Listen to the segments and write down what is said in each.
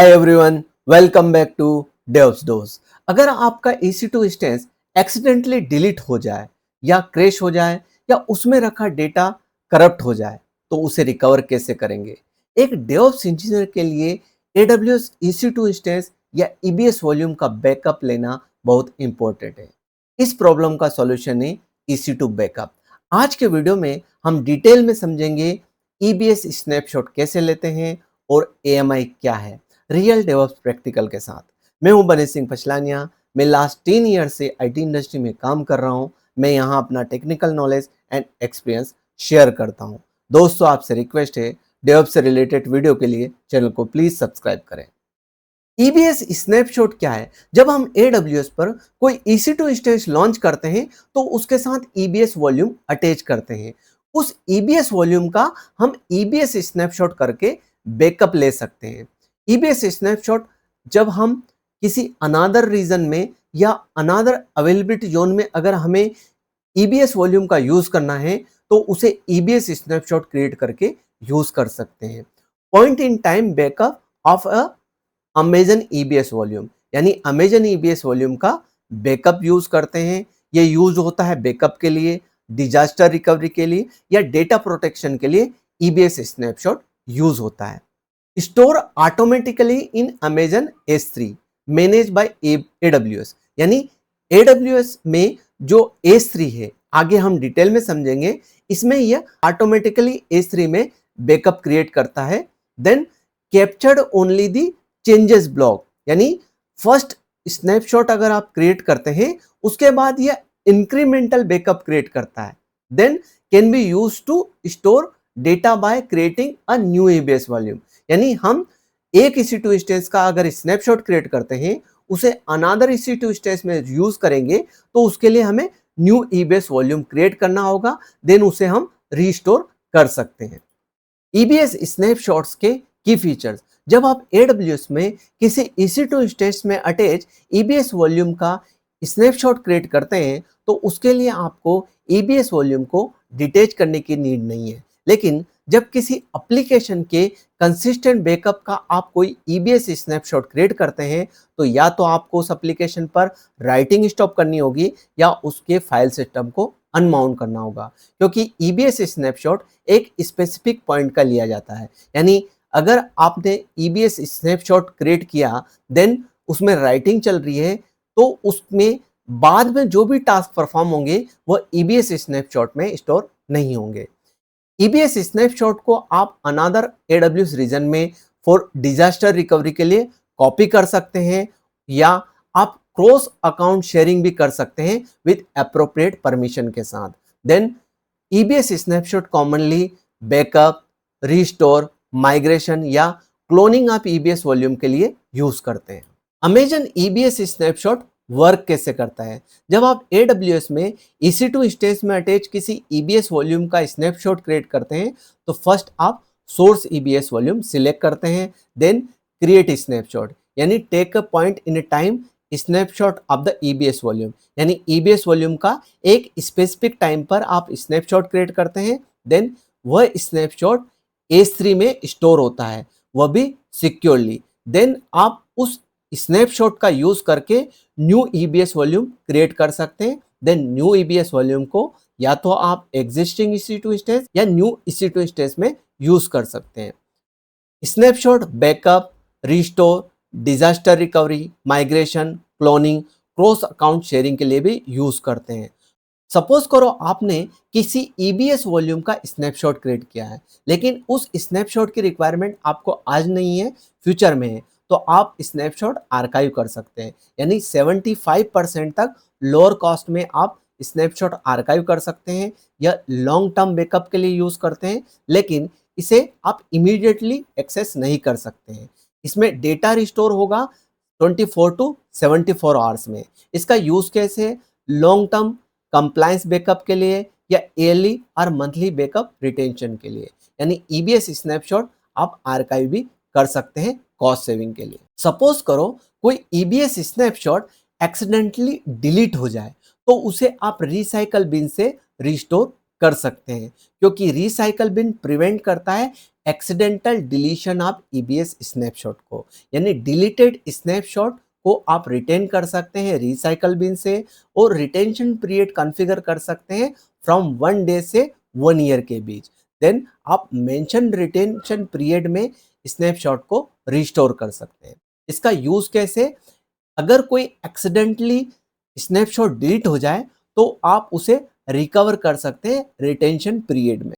Hi everyone, welcome back to Devs Dose. अगर आपका EC2 instance accidentally delete हो जाए या क्रैश हो जाए या उसमें रखा डेटा करप्ट हो जाए तो उसे रिकवर कैसे करेंगे। एक डेवऑप्स इंजीनियर के लिए AWS EC2 इंस्टेंस या EBS वॉल्यूम का बैकअप लेना बहुत इंपॉर्टेंट है। इस प्रॉब्लम का सॉल्यूशन है EC2 बैकअप। आज के वीडियो में हम डिटेल में समझेंगे EBS स्नैपशॉट कैसे लेते हैं और AMI क्या है, रियल डेवऑप्स प्रैक्टिकल के साथ। मैं हूं बने सिंह पछलानिया। मैं लास्ट 10 ईयर से आईटी इंडस्ट्री में काम कर रहा हूं। मैं यहां अपना technical knowledge and experience share करता हूं। दोस्तों, आपसे रिक्वेस्ट है, डेवऑप्स से रिलेटेड वीडियो के लिए चैनल को प्लीज सब्सक्राइब करें। EBS स्नैपशॉट क्या है? जब हम AWS पर कोई EC2 इंस्टेंस लॉन्च करते हैं तो उसके साथ EBS वॉल्यूम अटैच करते हैं। उस EBS वॉल्यूम का हम EBS स्नैपशॉट करके बैकअप ले सकते हैं। EBS स्नैपशॉट जब हम किसी अनादर रीजन में या अनादर अवेलेबिलिटी जोन में अगर हमें EBS वॉल्यूम का यूज करना है तो उसे EBS स्नैपशॉट क्रिएट करके यूज कर सकते हैं। Point in time backup of a Amazon EBS volume, यानी अमेजन EBS वॉल्यूम का बैकअप यूज करते हैं। ये यूज होता है बैकअप के लिए, डिजास्टर रिकवरी के लिए या डेटा प्रोटेक्शन के लिए EBS स्नैपशॉट यूज होता है। Store automatically in Amazon S3 manage by AWS, यानी AWS में जो S3 है, आगे हम डिटेल में समझेंगे, इसमें यह ऑटोमेटिकली S3 में बैकअप क्रिएट करता है। Then captured only the changes block, यानी फर्स्ट स्नैपशॉट अगर आप क्रिएट करते हैं उसके बाद यह इंक्रीमेंटल बैकअप क्रिएट करता है। Then can be use to store data by creating a new EBS volume, यानी हम एक EC2 इंस्टेंस का अगर स्नैपशॉट क्रिएट करते हैं उसे अनदर EC2 इंस्टेंस में यूज करेंगे तो उसके लिए हमें न्यू EBS वॉल्यूम क्रिएट करना होगा। देन उसे हम रीस्टोर कर सकते हैं। EBS स्नैपशॉट्स के की फीचर्स, जब आप AWS में किसी EC2 इंस्टेंस में अटैच EBS वॉल्यूम का स्नैपशॉट क्रिएट करते हैं तो उसके लिए आपको EBS वॉल्यूम को डिटैच करने की नीड नहीं है। लेकिन जब किसी एप्लीकेशन के कंसिस्टेंट बैकअप का आप कोई EBS स्नैपशॉट क्रिएट करते हैं तो या तो आपको उस एप्लीकेशन पर राइटिंग स्टॉप करनी होगी या उसके फाइल सिस्टम को अनमाउंट करना होगा, क्योंकि EBS स्नैपशॉट एक स्पेसिफिक पॉइंट का लिया जाता है। यानी अगर आपने EBS स्नैपशॉट क्रिएट किया, देन उसमें राइटिंग चल रही है तो उसमें बाद में जो भी टास्क परफॉर्म होंगे वो EBS स्नैपशॉट में स्टोर नहीं होंगे। EBS स्नैपशॉट को आप अनदर AWS रीजन में फॉर डिजास्टर रिकवरी के लिए कॉपी कर सकते हैं या आप क्रॉस अकाउंट शेयरिंग भी कर सकते हैं विद एप्रोप्रिएट परमिशन के साथ। Then EBS snapshot commonly backup, restore, migration या क्लोनिंग ऑफ EBS वॉल्यूम के लिए यूज करते हैं। अमेजन EBS स्नैपशॉट वर्क कैसे करता है? जब आप AWS में EC2 इंस्टेंस में अटैच किसी EBS वॉल्यूम का स्नैपशॉट क्रिएट करते हैं तो फर्स्ट आप सोर्स EBS वॉल्यूम सिलेक्ट करते हैं। देन क्रिएट स्नैपशॉट, यानी take a point in time snapshot of the EBS volume, यानी EBS वॉल्यूम का एक स्पेसिफिक टाइम पर आप स्नैपशॉट क्रिएट करते हैं। देन वह स्नैपशॉट S3 में स्टोर होता है, वह भी सिक्योरली। देन आप उस स्नैपशॉट का यूज करके न्यू EBS वॉल्यूम क्रिएट कर सकते हैं। देन न्यू EBS वॉल्यूम को या तो आप एग्जिस्टिंग EC2 इंस्टेंस या न्यू EC2 इंस्टेंस में यूज कर सकते हैं। Snapshot backup, restore, disaster recovery, migration, cloning, cross account sharing के लिए भी यूज करते हैं। सपोज करो आपने किसी EBS वॉल्यूम का स्नैपशॉट क्रिएट किया है, लेकिन उस स्नैपशॉट की रिक्वायरमेंट आपको आज नहीं है, फ्यूचर में है, तो आप स्नैपशॉट आर्काइव कर सकते हैं। यानी 75% तक लोअर कॉस्ट में आप स्नैपशॉट आर्काइव कर सकते हैं या लॉन्ग टर्म बैकअप के लिए यूज करते हैं, लेकिन इसे आप इमीडिएटली एक्सेस नहीं कर सकते हैं। इसमें डेटा रिस्टोर होगा 24 टू 74 आवर्स में। इसका यूज कैसे है? लॉन्ग टर्म कंप्लायंस बैकअप के लिए या ईयरली और मंथली बैकअप रिटेंशन के लिए, यानी EBS स्नैपशॉट आप आर्काइव भी कर सकते हैं कॉस्ट सेविंग के लिए। सपोज करो कोई EBS स्नैपशॉट एक्सीडेंटली डिलीट हो जाए तो उसे आप रिसाइकल बिन से रिस्टोर कर सकते हैं, क्योंकि रिसाइकल बिन प्रिवेंट करता है accidental deletion of EBS snapshot को, यानी डिलीटेड स्नैपशॉट को आप रिटेन कर सकते हैं रिसाइकल बिन से, और रिटेंशन पीरियड कॉन्फ़िगर कर सकते हैं फ्रॉम 1 डे से 1 ईयर के बीच। देन आप मेंशन रिटेंशन पीरियड में स्नैपशॉट को रिस्टोर कर सकते हैं। इसका यूज कैसे? अगर कोई एक्सीडेंटली स्नैपशॉट डिलीट हो जाए तो आप उसे रिकवर कर सकते हैं रिटेंशन पीरियड में।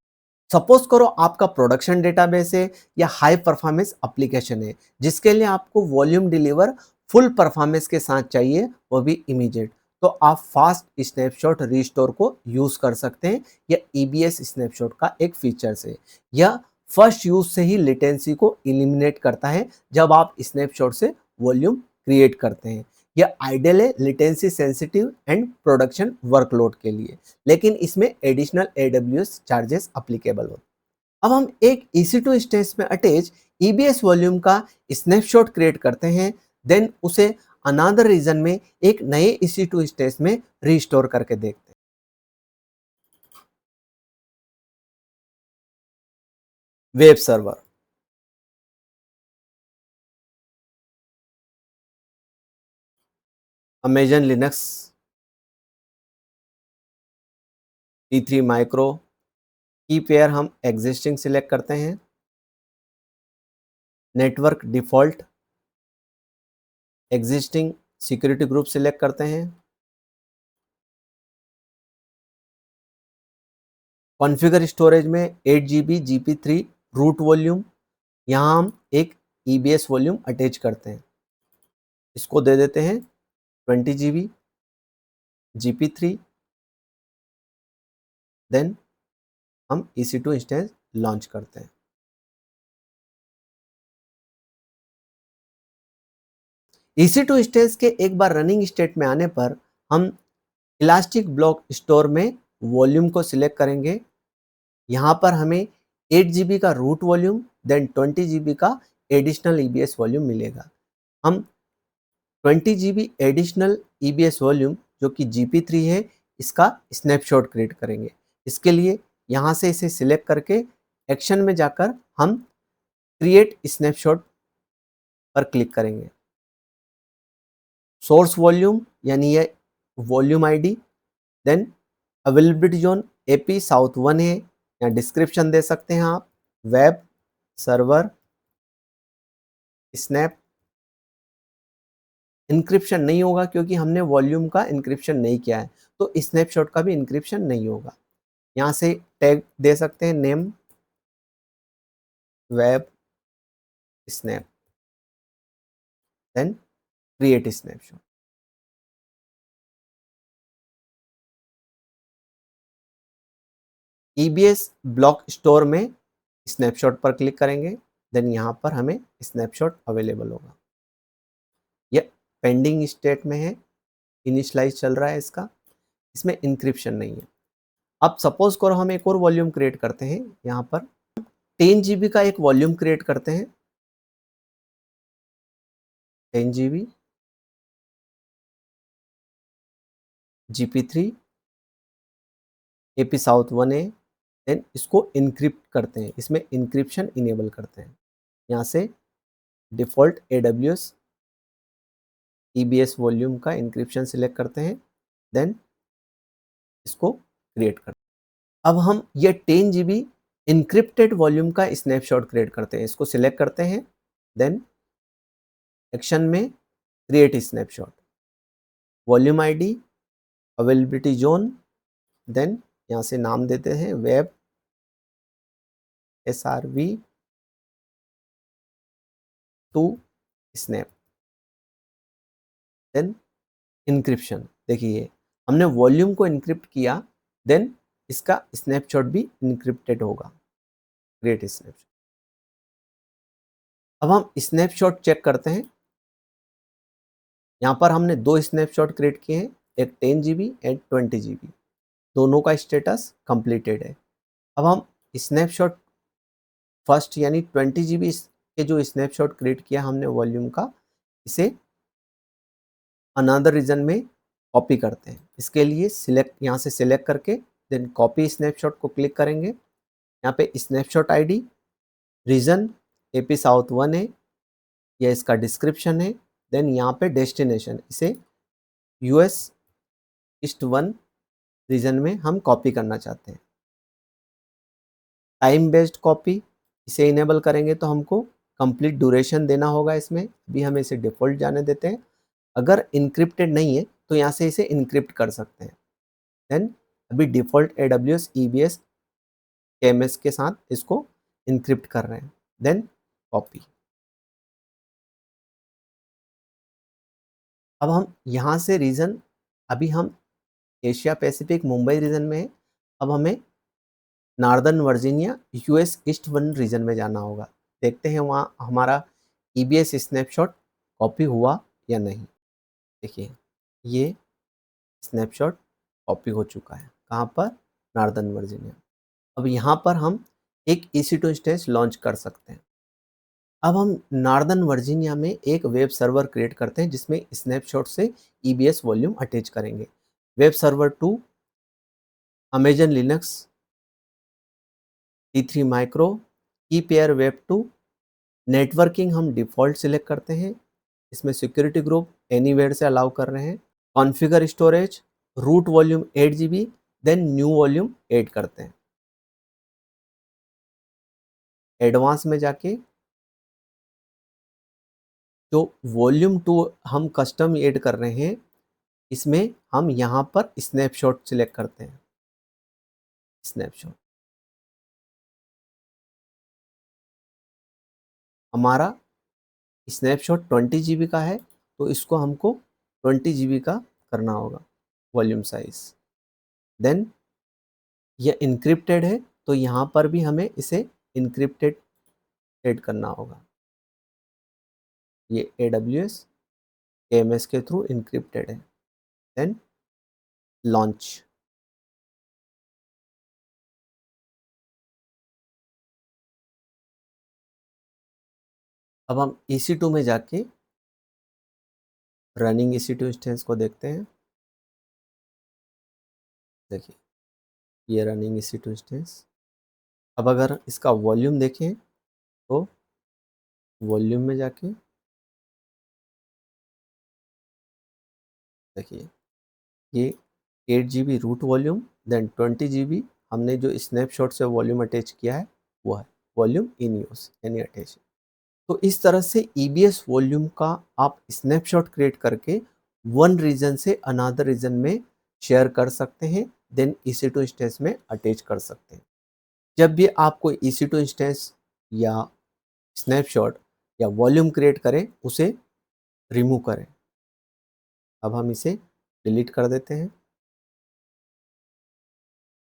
सपोज करो आपका प्रोडक्शन डेटाबेस है या हाई परफॉर्मेंस एप्लीकेशन है जिसके लिए आपको वॉल्यूम डिलीवर फुल परफॉर्मेंस के साथ चाहिए, वो भी इमीडिएट, तो आप फास्ट स्नैपशॉट रिस्टोर को यूज कर सकते हैं। यह ईबीएस स्नैपशॉट का एक फीचर्स है। यह फर्स्ट यूज से ही लेटेंसी को इलिमिनेट करता है जब आप स्नैपशॉट से वॉल्यूम क्रिएट करते हैं। यह आइडियल है latency sensitive and production workload के लिए, लेकिन इसमें एडिशनल एडब्ल्यूएस चार्जेस अप्लीकेबल होते हैं। अब हम एक EC2 इंस्टेंस में अटैच ईबीएस वॉल्यूम का स्नैपशॉट क्रिएट करते हैं, देन उसे अनदर रीजन में एक नए EC2 इंस्टेंस में रिस्टोर करके देखते हैं। Web server, Amazon Linux, T3 micro, की पेयर हम एग्जिस्टिंग सिलेक्ट करते हैं, network default, existing security group select करते हैं, कॉन्फ़िगर स्टोरेज में 8 GB GP3 रूट वॉल्यूम, यहाँ हम एक ईबीएस वॉल्यूम अटैच करते हैं, इसको दे देते हैं 20 GB GP3, देन हम EC2 इंस्टेंस लॉन्च करते हैं। EC2 इंस्टेंस के एक बार रनिंग स्टेट में आने पर हम इलास्टिक ब्लॉक स्टोर में वॉल्यूम को सिलेक्ट करेंगे। यहाँ पर हमें 8 GB का रूट वॉल्यूम देन 20 GB का एडिशनल ईबीएस वॉल्यूम मिलेगा। हम 20 GB एडिशनल ईबीएस वॉल्यूम जो कि GP3 है, इसका स्नैपशॉट क्रिएट करेंगे। इसके लिए यहाँ से इसे सिलेक्ट करके एक्शन में जाकर हम क्रिएट स्नैपशॉट पर क्लिक करेंगे। सोर्स वॉल्यूम यानी ये volume ID, then availability zone AP south 1 है, या डिस्क्रिप्शन दे सकते हैं आप, वेब सर्वर स्नैप। इंक्रिप्शन नहीं होगा क्योंकि हमने वॉल्यूम का इंक्रिप्शन नहीं किया है, तो स्नैपशॉट का भी इंक्रिप्शन नहीं होगा। यहाँ से टैग दे सकते हैं name web snap, then create snapshot. EBS block store में स्नैपशॉट पर क्लिक करेंगे, देन यहाँ पर हमें स्नैपशॉट अवेलेबल होगा। यह पेंडिंग स्टेट में है, इनिशियलाइज चल रहा है इसका, इसमें इंक्रिप्शन नहीं है। अब सपोज करो हम एक और वॉल्यूम क्रिएट करते हैं, यहाँ पर 10 GB का एक वॉल्यूम क्रिएट करते हैं, 10 GB GP3 AP साउथ 1 है, देन इसको इनक्रिप्ट करते हैं, इसमें इंक्रिप्शन इनेबल करते हैं। यहाँ से डिफ़ॉल्ट AWS EBS वॉल्यूम का इंक्रिप्शन सिलेक्ट करते हैं, देन इसको क्रिएट करते हैं। अब हम ये 10 GB इनक्रिप्टेड वॉल्यूम का स्नैपशॉट क्रिएट करते हैं, इसको सिलेक्ट करते हैं, देन एक्शन में create snapshot, volume ID, availability zone, then यहाँ से नाम देते हैं web SRV two snap, then encryption. देखिए हमने वॉल्यूम को इनक्रिप्ट किया, देन इसका स्नैपशॉट भी इनक्रिप्टेड होगा, क्रिएट स्नैपशॉट। अब हम स्नैपशॉट चेक करते हैं, यहाँ पर हमने दो स्नैपशॉट क्रिएट किए हैं, एक 10 GB एंड 20 GB, दोनों का स्टेटस कंप्लीटेड है। अब हम स्नैपशॉट फर्स्ट यानी 20 GB के जो स्नैपशॉट क्रिएट किया हमने वॉल्यूम का, इसे अनदर रीजन में कॉपी करते हैं। इसके लिए सिलेक्ट, यहाँ से सिलेक्ट करके देन कॉपी स्नैपशॉट को क्लिक करेंगे, यहाँ पे snapshot ID, region AP south 1 है, यह इसका डिस्क्रिप्शन है। देन यहाँ पे डेस्टिनेशन, इसे यूएस ईस्ट 1 रीजन में हम कॉपी करना चाहते हैं। टाइम बेस्ड कॉपी, इसे इनेबल करेंगे तो हमको कंप्लीट ड्यूरेशन देना होगा इसमें। अभी हम इसे डिफ़ॉल्ट जाने देते हैं। अगर इनक्रिप्टेड नहीं है तो यहाँ से इसे इनक्रिप्ट कर सकते हैं। देन अभी डिफ़ॉल्ट एडब्ल्यूएस ईबीएस केएमएस के साथ इसको इनक्रिप्ट कर रहे हैं। Then copy. अब हम यहाँ से रीजन, अभी हम एशिया पैसिफिक मुंबई रीजन में है। अब हमें northern Virginia US east 1 region में जाना होगा। देखते हैं वहाँ हमारा ईबीएस स्नैपशॉट कॉपी हुआ या नहीं। देखिए, ये स्नैपशॉट कॉपी हो चुका है। कहाँ पर? Northern Virginia. अब यहाँ पर हम एक EC2 इंस्टेंस लॉन्च कर सकते हैं। अब हम नॉर्दर्न वर्जीनिया में एक वेब सर्वर क्रिएट करते हैं जिसमें स्नैपशॉट से ईबीएस वॉल्यूम अटैच करेंगे। Web server 2 Amazon Linux T3 micro की पेयर वेब 2। नेटवर्किंग हम डिफ़ॉल्ट सिलेक्ट करते हैं। इसमें सिक्योरिटी ग्रुप एनीवेयर से अलाउ कर रहे हैं। Configure storage, root volume 8 GB, then new volume add करते हैं। एडवांस में जाके जो वॉल्यूम 2 हम कस्टम ऐड कर रहे हैं, इसमें हम यहाँ पर स्नैपशॉट सिलेक्ट करते हैं। स्नैपशॉट हमारा स्नैपशॉट 20 GB का है, तो इसको हमको 20 GB का करना होगा वॉल्यूम साइज। देन ये इनक्रिप्टेड है, तो यहाँ पर भी हमें इसे इनक्रिप्टेड ऐड करना होगा। ये AWS AMS के थ्रू इनक्रिप्टेड है। Then launch. अब हम EC2 में जाके रनिंग EC2 इंस्टेंस को देखते हैं। देखिए, ये रनिंग EC2 इंस्टेंस। अब अगर इसका वॉल्यूम देखें तो वॉल्यूम में जाके देखिए, ये 8 GB root volume, then 20 GB हमने जो स्नैपशॉट से वॉल्यूम अटैच किया है वो है वॉल्यूम इन यूज यानी अटैच। तो इस तरह से ईबीएस वॉल्यूम का आप स्नैपशॉट क्रिएट करके वन रीजन से अनदर रीजन में शेयर कर सकते हैं। देन EC2 इंस्टेंस में अटैच कर सकते हैं। जब भी आपको EC2 इंस्टेंस या स्नैपशॉट या वॉल्यूम क्रिएट करें, उसे रिमूव करें। अब हम इसे डिलीट कर देते हैं।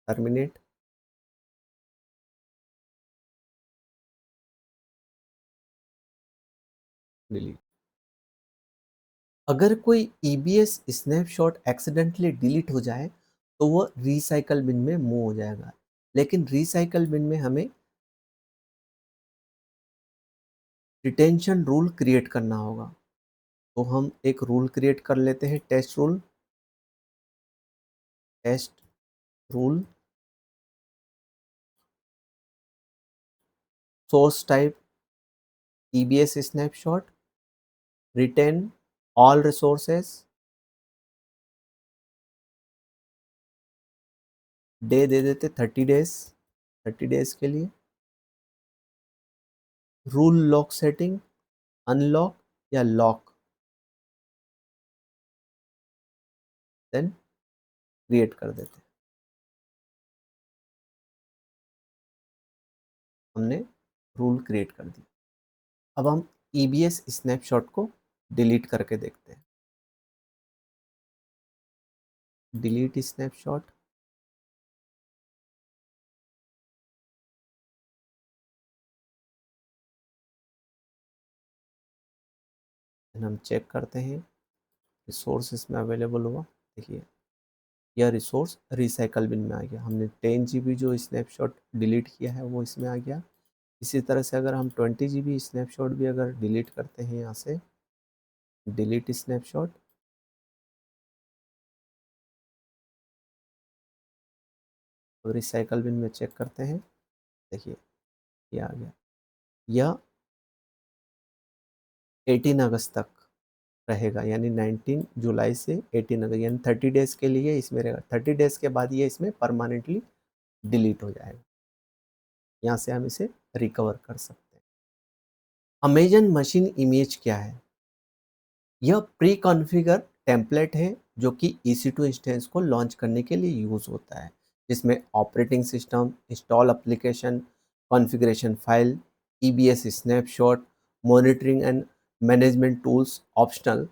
टर्मिनेट। डिलीट। अगर कोई ईबीएस स्नैपशॉट एक्सीडेंटली डिलीट हो जाए तो वो रिसाइकल बिन में मूव हो जाएगा। लेकिन रिसाइकल बिन में हमें रिटेंशन रूल क्रिएट करना होगा। तो हम एक रूल क्रिएट कर लेते हैं, test rule. Test rule source type EBS snapshot, retain all resources, डे दे देते 30 डेज, 30 डेज के लिए। रूल लॉक सेटिंग अनलॉक या लॉक, देन क्रिएट कर देते हैं। हमने रूल क्रिएट कर दिया। अब हम ईबीएस स्नैपशॉट को डिलीट करके देखते हैं। Delete snapshot. हम चेक करते हैं रिसोर्स इसमें अवेलेबल हुआ। देखिए, यह रिसोर्स रिसाइकल बिन में आ गया। हमने 10 GB जो स्नैपशॉट डिलीट किया है वो इसमें आ गया। इसी तरह से अगर हम 20 GB स्नैपशॉट भी अगर डिलीट करते हैं, यहाँ से डिलीट स्नैपशॉट, तो रिसाइकल बिन में चेक करते हैं। देखिए, ये आ गया। यह 18 अगस्त तक रहेगा, यानी 19 जुलाई से 18 अगस्त, यानी 30 डेज के लिए इसमें रहेगा। 30 डेज के बाद ये इसमें परमानेंटली डिलीट हो जाएगा। यहाँ से हम इसे रिकवर कर सकते हैं। अमेजन मशीन इमेज क्या है? यह प्री कॉन्फ़िगर टेम्पलेट है जो कि EC2 इंस्टेंस को लॉन्च करने के लिए यूज़ होता है, जिसमें operating system, install application, configuration file, EBS snapshot, monitoring and management tools optional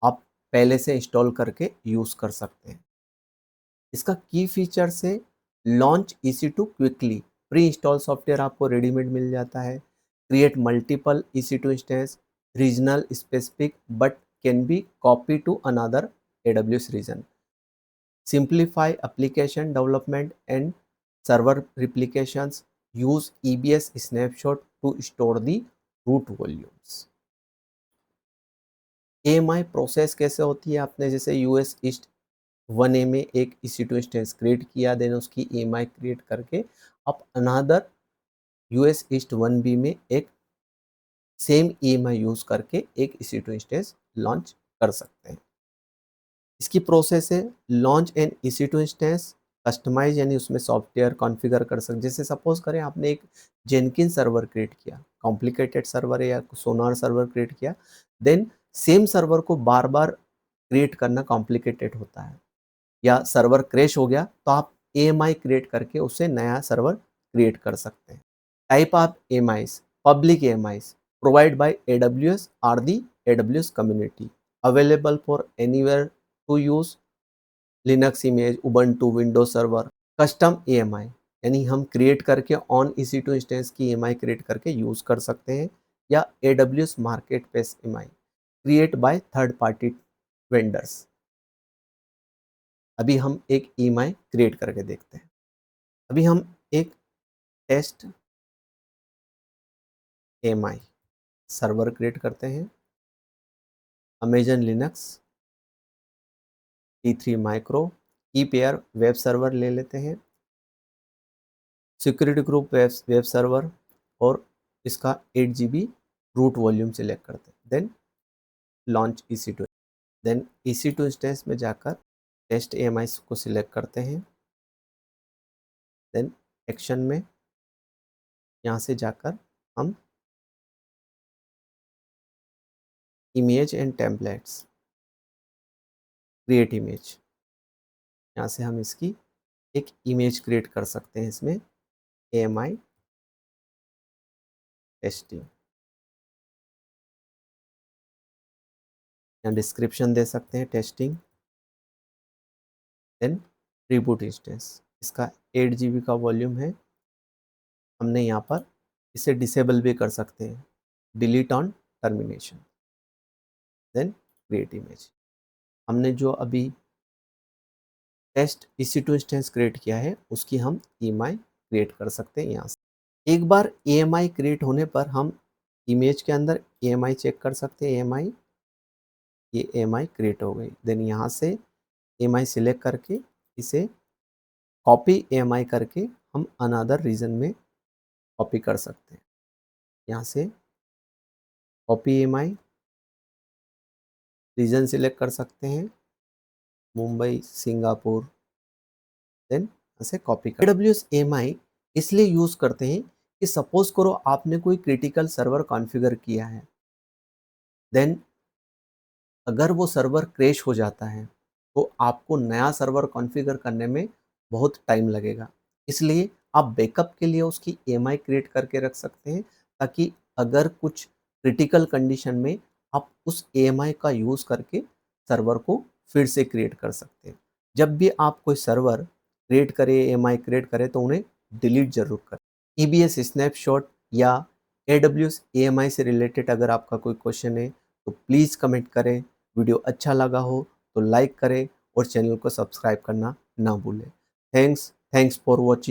आप पहले से इंस्टॉल करके यूज़ कर सकते हैं। इसका की फीचर्स है launch EC2 quickly, pre install software आपको रेडीमेड मिल जाता है, create multiple EC2 instance, regional specific but can be copy to another AWS region, simplify application development and server replications, use EBS snapshot to store the root volumes. AMI process कैसे होती है? आपने जैसे US east 1A में एक EC2 instance create किया, then उसकी AMI create करके आप अनदर US ईस्ट 1B में एक सेम EMI यूज करके एक EC2 इंस्टेंस लॉन्च कर सकते हैं। इसकी प्रोसेस है launch N EC2 instance, customise यानी उसमें सॉफ्टवेयर कॉन्फ़िगर कर सकते, जैसे सपोज करें आपने एक जेनकिंस सर्वर क्रिएट किया, कॉम्प्लिकेटेड सर्वर है या सोनार सर्वर क्रिएट किया, देन सेम सर्वर को बार बार क्रिएट करना कॉम्प्लिकेटेड होता है, या सर्वर क्रैश हो गया तो आप AMI क्रिएट करके उससे नया सर्वर क्रिएट कर सकते हैं। Type of AMIs, public AMIs provide by AWS or the AWS community, available for anywhere to use Linux image, Ubuntu, Windows Server। Custom AMI यानी हम क्रिएट करके ऑन EC2 इंस्टेंस की AMI क्रिएट करके use कर सकते हैं, या AWS market place AMI create by third party vendors. अभी हम एक EMI क्रिएट करके देखते हैं। अभी हम एक टेस्ट AMI सर्वर क्रिएट करते हैं, अमेजन लिनक्स T3 माइक्रो की पेयर वेब सर्वर ले लेते हैं, सिक्योरिटी ग्रुप वेब सर्वर, और इसका 8 GB रूट वॉल्यूम सिलेक्ट करते हैं, then launch EC2, then EC2 instance में जाकर टेस्ट AMI को सिलेक्ट करते हैं, देन एक्शन में यहाँ से जाकर हम image and templates, create image, यहाँ से हम इसकी एक इमेज क्रिएट कर सकते हैं, इसमें AMI टेस्टिंग, यहाँ डिस्क्रिप्शन दे सकते हैं टेस्टिंग, देन रिबूट इंस्टेंस, इसका 8 GB का वॉल्यूम है, हमने यहाँ पर इसे डिसेबल भी कर सकते हैं, delete on termination, then create image. हमने जो अभी टेस्ट EC2 इंस्टेंस क्रिएट किया है उसकी हम EMI क्रिएट कर सकते हैं यहाँ से। एक बार AMI क्रिएट होने पर हम इमेज के अंदर AMI चेक कर सकते हैं, AMI, ये AMI क्रिएट हो गई, देन यहाँ से AMI सिलेक्ट करके इसे कॉपी AMI करके हम अनदर रीजन में कॉपी कर सकते हैं, यहाँ से कॉपी AMI रीजन सिलेक्ट कर सकते हैं, मुंबई, सिंगापुर, देन ऐसे कॉपी कर। AWS AMI इसलिए यूज़ करते हैं कि सपोज करो आपने कोई क्रिटिकल सर्वर कॉन्फ़िगर किया है, देन अगर वो सर्वर क्रैश हो जाता है तो आपको नया सर्वर कॉन्फ़िगर करने में बहुत टाइम लगेगा। इसलिए आप बैकअप के लिए उसकी AMI क्रिएट करके रख सकते हैं, ताकि अगर कुछ क्रिटिकल कंडीशन में आप उस AMI का यूज़ करके सर्वर को फिर से क्रिएट कर सकते हैं। जब भी आप कोई सर्वर क्रिएट करें, AMI क्रिएट करें, तो उन्हें डिलीट ज़रूर करें। EBS स्नैपशॉट या AWS AMI से रिलेटेड अगर आपका कोई क्वेश्चन है तो प्लीज़ कमेंट करें। वीडियो अच्छा लगा हो तो लाइक करें और चैनल को सब्सक्राइब करना ना भूलें। Thanks for watching.